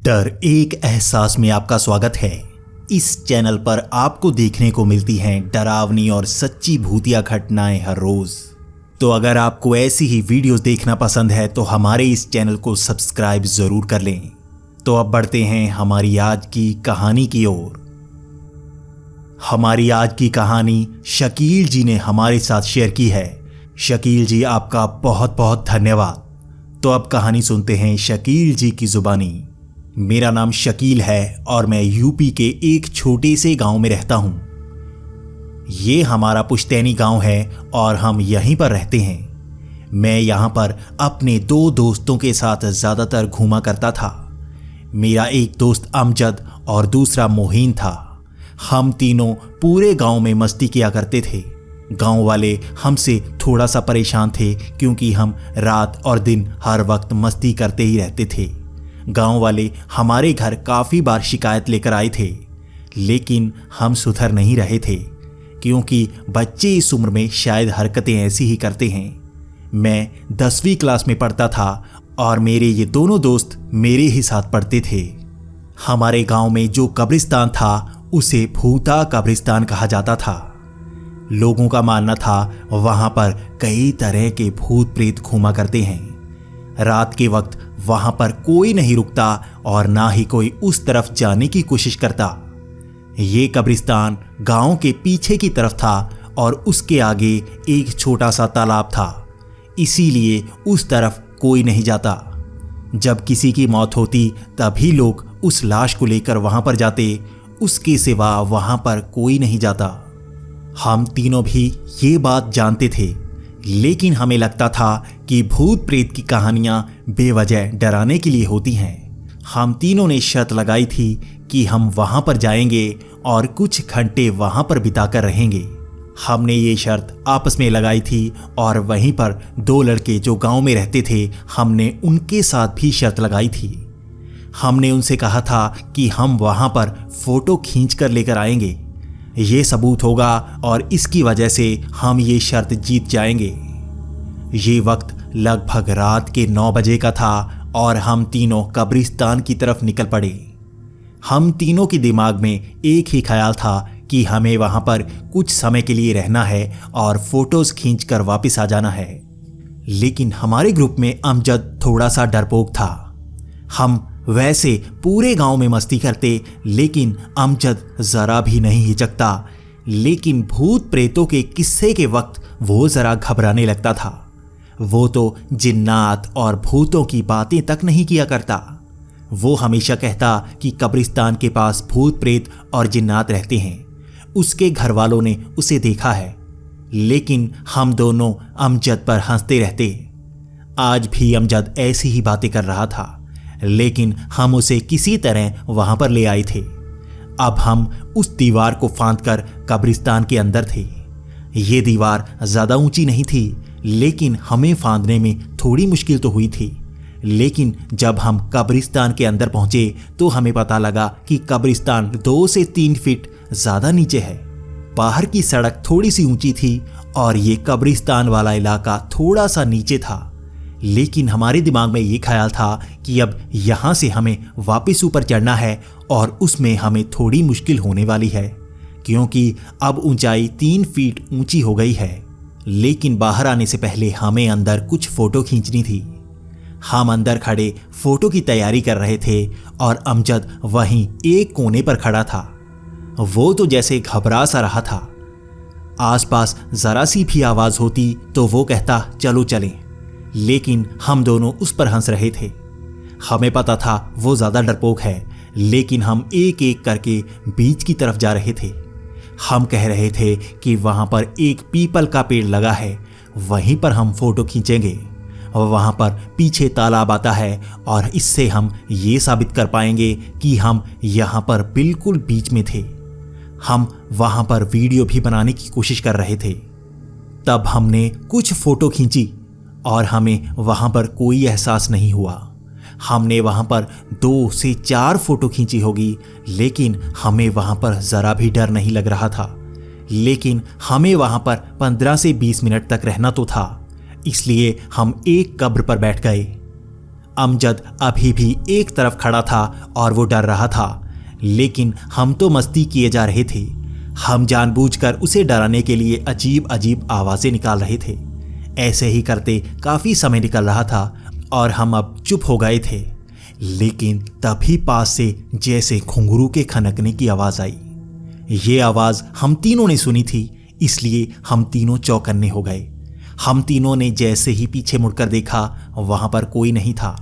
डर एक एहसास में आपका स्वागत है। इस चैनल पर आपको देखने को मिलती हैं डरावनी और सच्ची भूतिया घटनाएं हर रोज। तो अगर आपको ऐसी ही वीडियोस देखना पसंद है तो हमारे इस चैनल को सब्सक्राइब जरूर कर लें। तो अब बढ़ते हैं हमारी आज की कहानी की ओर। हमारी आज की कहानी शकील जी ने हमारे साथ शेयर की है। शकील जी, आपका बहुत बहुत धन्यवाद। तो अब कहानी सुनते हैं शकील जी की जुबानी। मेरा नाम शकील है और मैं यूपी के एक छोटे से गांव में रहता हूं। ये हमारा पुश्तैनी गांव है और हम यहीं पर रहते हैं। मैं यहां पर अपने दो दोस्तों के साथ ज़्यादातर घूमा करता था। मेरा एक दोस्त अमजद और दूसरा मोहीन था। हम तीनों पूरे गांव में मस्ती किया करते थे। गांव वाले हमसे थोड़ा सा परेशान थे क्योंकि हम रात और दिन हर वक्त मस्ती करते ही रहते थे। गांव वाले हमारे घर काफ़ी बार शिकायत लेकर आए थे, लेकिन हम सुधर नहीं रहे थे क्योंकि बच्चे इस उम्र में शायद हरकतें ऐसी ही करते हैं। मैं 10वीं क्लास में पढ़ता था और मेरे ये दोनों दोस्त मेरे ही साथ पढ़ते थे। हमारे गांव में जो कब्रिस्तान था उसे भूता कब्रिस्तान कहा जाता था। लोगों का मानना था वहां पर कई तरह के भूत प्रेत घूमा करते हैं। रात के वक्त वहां पर कोई नहीं रुकता और ना ही कोई उस तरफ जाने की कोशिश करता। ये कब्रिस्तान गांव के पीछे की तरफ था और उसके आगे एक छोटा सा तालाब था, इसीलिए उस तरफ कोई नहीं जाता। जब किसी की मौत होती तभी लोग उस लाश को लेकर वहां पर जाते, उसके सिवा वहां पर कोई नहीं जाता। हम तीनों भी ये बात जानते थे, लेकिन हमें लगता था कि भूत प्रेत की कहानियां बेवजह डराने के लिए होती हैं। हम तीनों ने शर्त लगाई थी कि हम वहां पर जाएंगे और कुछ घंटे वहां पर बिताकर रहेंगे। हमने ये शर्त आपस में लगाई थी और वहीं पर दो लड़के जो गांव में रहते थे, हमने उनके साथ भी शर्त लगाई थी। हमने उनसे कहा था कि हम वहां पर फोटो खींच कर लेकर आएंगे। ये सबूत होगा और इसकी वजह से हम ये शर्त जीत जाएंगे। ये वक्त लगभग रात के 9 बजे का था और हम तीनों कब्रिस्तान की तरफ निकल पड़े। हम तीनों के दिमाग में एक ही ख्याल था कि हमें वहां पर कुछ समय के लिए रहना है और फोटोज खींचकर वापस आ जाना है। लेकिन हमारे ग्रुप में अमजद थोड़ा सा डरपोक था। हम वैसे पूरे गांव में मस्ती करते, लेकिन अमजद जरा भी नहीं हिचकता। लेकिन भूत प्रेतों के किस्से के वक्त वो जरा घबराने लगता था। वो तो जिन्नात और भूतों की बातें तक नहीं किया करता। वो हमेशा कहता कि कब्रिस्तान के पास भूत प्रेत और जिन्नात रहते हैं, उसके घर वालों ने उसे देखा है। लेकिन हम दोनों अमजद पर हंसते रहते। आज भी अमजद ऐसी ही बातें कर रहा था, लेकिन हम उसे किसी तरह वहां पर ले आए थे। अब हम उस दीवार को फांदकर कब्रिस्तान के अंदर थे। ये दीवार ज़्यादा ऊंची नहीं थी, लेकिन हमें फांदने में थोड़ी मुश्किल तो हुई थी। लेकिन जब हम कब्रिस्तान के अंदर पहुंचे तो हमें पता लगा कि कब्रिस्तान 2 से 3 फीट ज़्यादा नीचे है। बाहर की सड़क थोड़ी सी ऊंची थी और ये कब्रिस्तान वाला इलाका थोड़ा सा नीचे था। लेकिन हमारे दिमाग में ये ख्याल था कि अब यहाँ से हमें वापस ऊपर चढ़ना है और उसमें हमें थोड़ी मुश्किल होने वाली है, क्योंकि अब ऊंचाई 3 फीट ऊंची हो गई है। लेकिन बाहर आने से पहले हमें अंदर कुछ फ़ोटो खींचनी थी। हम अंदर खड़े फ़ोटो की तैयारी कर रहे थे और अमजद वहीं एक कोने पर खड़ा था। वो तो जैसे घबरा सा रहा था। आसपास ज़रा सी भी आवाज़ होती तो वो कहता चलो चलें, लेकिन हम दोनों उस पर हंस रहे थे। हमें पता था वो ज़्यादा डरपोक है, लेकिन हम एक एक करके बीच की तरफ जा रहे थे। हम कह रहे थे कि वहाँ पर एक पीपल का पेड़ लगा है, वहीं पर हम फोटो खींचेंगे। वहाँ पर पीछे तालाब आता है और इससे हम ये साबित कर पाएंगे कि हम यहाँ पर बिल्कुल बीच में थे। हम वहाँ पर वीडियो भी बनाने की कोशिश कर रहे थे। तब हमने कुछ फ़ोटो खींची और हमें वहाँ पर कोई एहसास नहीं हुआ। हमने वहाँ पर 2 से 4 फोटो खींची होगी, लेकिन हमें वहाँ पर ज़रा भी डर नहीं लग रहा था। लेकिन हमें वहाँ पर 15 से 20 मिनट तक रहना तो था, इसलिए हम एक कब्र पर बैठ गए। अमजद अभी भी एक तरफ खड़ा था और वो डर रहा था, लेकिन हम तो मस्ती किए जा रहे थे। हम जानबूझकर उसे डराने के लिए अजीब अजीब आवाज़ें निकाल रहे थे। ऐसे ही करते काफ़ी समय निकल रहा था और हम अब चुप हो गए थे। लेकिन तभी पास से जैसे घुंघरू के खनकने की आवाज़ आई। ये आवाज़ हम तीनों ने सुनी थी, इसलिए हम तीनों चौकन्ने हो गए। हम तीनों ने जैसे ही पीछे मुड़कर देखा, वहाँ पर कोई नहीं था।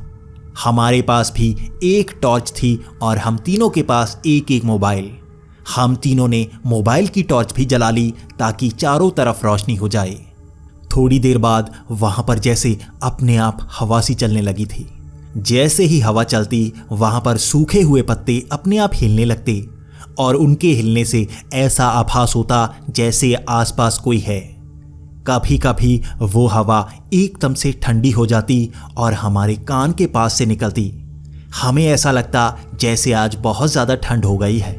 हमारे पास भी एक टॉर्च थी और हम तीनों के पास एक एक मोबाइल। हम तीनों ने मोबाइल की टॉर्च भी जला ली ताकि चारों तरफ रोशनी हो जाए। थोड़ी देर बाद वहाँ पर जैसे अपने आप हवा सी चलने लगी थी। जैसे ही हवा चलती, वहाँ पर सूखे हुए पत्ते अपने आप हिलने लगते और उनके हिलने से ऐसा आभास होता जैसे आसपास कोई है। कभी कभी वो हवा एकदम से ठंडी हो जाती और हमारे कान के पास से निकलती। हमें ऐसा लगता जैसे आज बहुत ज़्यादा ठंड हो गई है,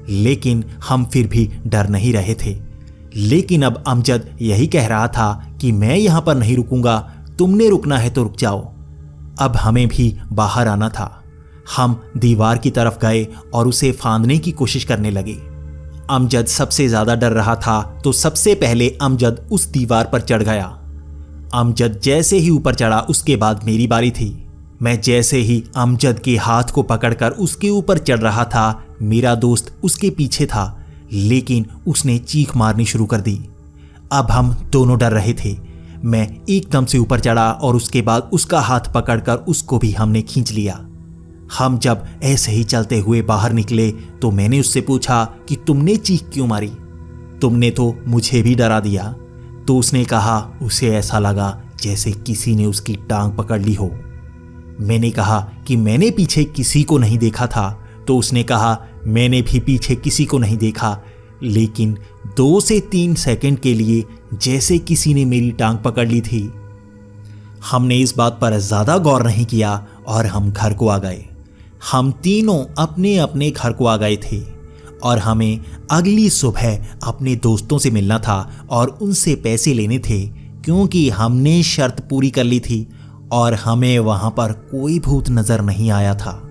लेकिन हम फिर भी डर नहीं रहे थे। लेकिन अब अमजद यही कह रहा था कि मैं यहाँ पर नहीं रुकूंगा, तुमने रुकना है तो रुक जाओ। अब हमें भी बाहर आना था। हम दीवार की तरफ गए और उसे फांदने की कोशिश करने लगे। अमजद सबसे ज़्यादा डर रहा था, तो सबसे पहले अमजद उस दीवार पर चढ़ गया। अमजद जैसे ही ऊपर चढ़ा, उसके बाद मेरी बारी थी। मैं जैसे ही अमजद के हाथ को पकड़कर उसके ऊपर चढ़ रहा था, मेरा दोस्त उसके पीछे था, लेकिन उसने चीख मारनी शुरू कर दी। अब हम दोनों डर रहे थे। मैं एकदम से ऊपर चढ़ा और उसके बाद उसका हाथ पकड़कर उसको भी हमने खींच लिया। हम जब ऐसे ही चलते हुए बाहर निकले तो मैंने उससे पूछा कि तुमने चीख क्यों मारी? तुमने तो मुझे भी डरा दिया। तो उसने कहा उसे ऐसा लगा जैसे किसी ने उसकी टांग पकड़ ली हो। मैंने कहा कि मैंने पीछे किसी को नहीं देखा था। तो उसने कहा मैंने भी पीछे किसी को नहीं देखा, लेकिन 2 से 3 सेकंड के लिए जैसे किसी ने मेरी टांग पकड़ ली थी। हमने इस बात पर ज़्यादा गौर नहीं किया और हम घर को आ गए। हम तीनों अपने अपने घर को आ गए थे और हमें अगली सुबह अपने दोस्तों से मिलना था और उनसे पैसे लेने थे, क्योंकि हमने शर्त पूरी कर ली थी और हमें वहाँ पर कोई भूत नज़र नहीं आया था।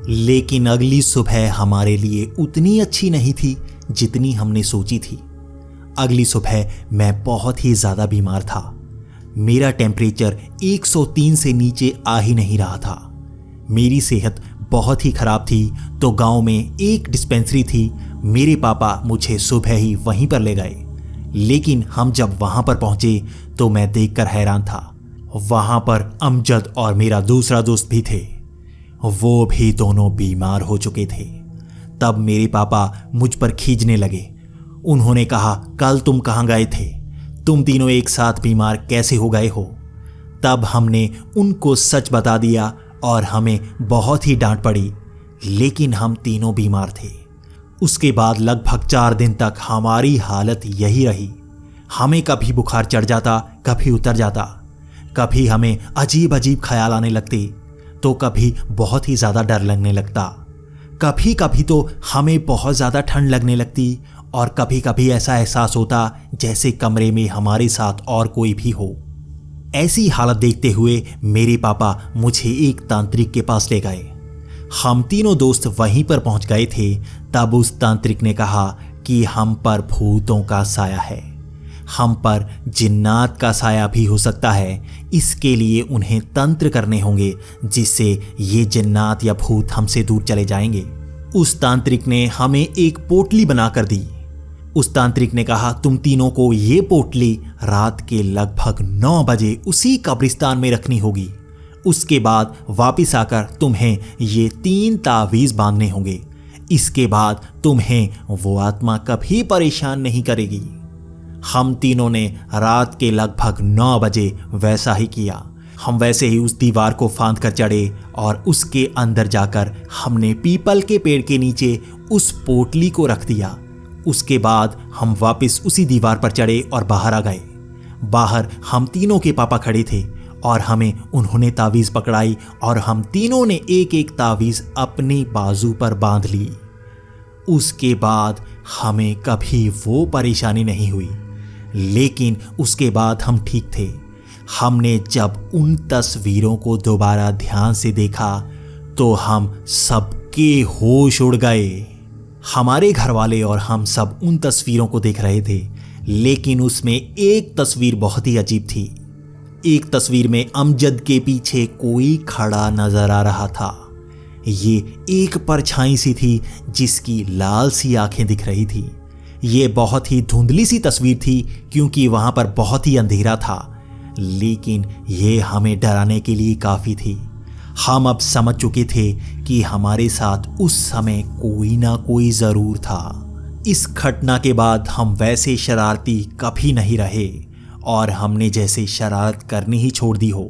लेकिन अगली सुबह हमारे लिए उतनी अच्छी नहीं थी जितनी हमने सोची थी। अगली सुबह मैं बहुत ही ज़्यादा बीमार था। मेरा टेम्परेचर 103 से नीचे आ ही नहीं रहा था। मेरी सेहत बहुत ही ख़राब थी। तो गांव में एक डिस्पेंसरी थी। मेरे पापा मुझे सुबह ही वहीं पर ले गए। लेकिन हम जब वहाँ पर पहुँचे तो मैं देखकर हैरान था। वहाँ पर अमजद और मेरा दूसरा दोस्त भी थे। वो भी दोनों बीमार हो चुके थे। तब मेरे पापा मुझ पर खींचने लगे। उन्होंने कहा कल तुम कहाँ गए थे? तुम तीनों एक साथ बीमार कैसे हो गए हो? तब हमने उनको सच बता दिया और हमें बहुत ही डांट पड़ी, लेकिन हम तीनों बीमार थे। उसके बाद लगभग 4 दिन तक हमारी हालत यही रही। हमें कभी बुखार चढ़ जाता, कभी उतर जाता। कभी हमें अजीब अजीब ख्याल आने लगते, तो कभी बहुत ही ज़्यादा डर लगने लगता। कभी कभी तो हमें बहुत ज़्यादा ठंड लगने लगती और कभी कभी ऐसा एहसास होता जैसे कमरे में हमारे साथ और कोई भी हो। ऐसी हालत देखते हुए मेरे पापा मुझे एक तांत्रिक के पास ले गए। हम तीनों दोस्त वहीं पर पहुंच गए थे। तब उस तांत्रिक ने कहा कि हम पर भूतों का साया है, हम पर जिन्नात का साया भी हो सकता है। इसके लिए उन्हें तंत्र करने होंगे जिससे ये जिन्नात या भूत हमसे दूर चले जाएंगे। उस तांत्रिक ने हमें एक पोटली बनाकर दी। उस तांत्रिक ने कहा तुम तीनों को ये पोटली रात के लगभग 9 बजे उसी कब्रिस्तान में रखनी होगी। उसके बाद वापस आकर तुम्हें ये 3 तावीज़ बांधने होंगे। इसके बाद तुम्हें वो आत्मा कभी परेशान नहीं करेगी। हम तीनों ने रात के लगभग 9 बजे वैसा ही किया। हम वैसे ही उस दीवार को फांद कर चढ़े और उसके अंदर जाकर हमने पीपल के पेड़ के नीचे उस पोटली को रख दिया। उसके बाद हम वापस उसी दीवार पर चढ़े और बाहर आ गए। बाहर हम तीनों के पापा खड़े थे और हमें उन्होंने तावीज़ पकड़ाई और हम तीनों ने एक एक तावीज़ अपने बाजू पर बांध ली। उसके बाद हमें कभी वो परेशानी नहीं हुई, लेकिन उसके बाद हम ठीक थे। हमने जब उन तस्वीरों को दोबारा ध्यान से देखा तो हम सबके होश उड़ गए। हमारे घर वाले और हम सब उन तस्वीरों को देख रहे थे, लेकिन उसमें एक तस्वीर बहुत ही अजीब थी। एक तस्वीर में अमजद के पीछे कोई खड़ा नजर आ रहा था। ये एक परछाई सी थी जिसकी लाल सी आंखें दिख रही थी। ये बहुत ही धुंधली सी तस्वीर थी क्योंकि वहां पर बहुत ही अंधेरा था, लेकिन ये हमें डराने के लिए काफी थी। हम अब समझ चुके थे कि हमारे साथ उस समय कोई ना कोई जरूर था। इस घटना के बाद हम वैसे शरारती कभी नहीं रहे और हमने जैसे शरारत करनी ही छोड़ दी हो,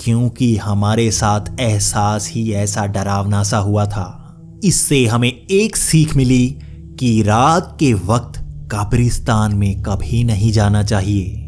क्योंकि हमारे साथ एहसास ही ऐसा डरावना सा हुआ था। इससे हमें एक सीख मिली कि रात के वक्त कब्रिस्तान में कभी नहीं जाना चाहिए।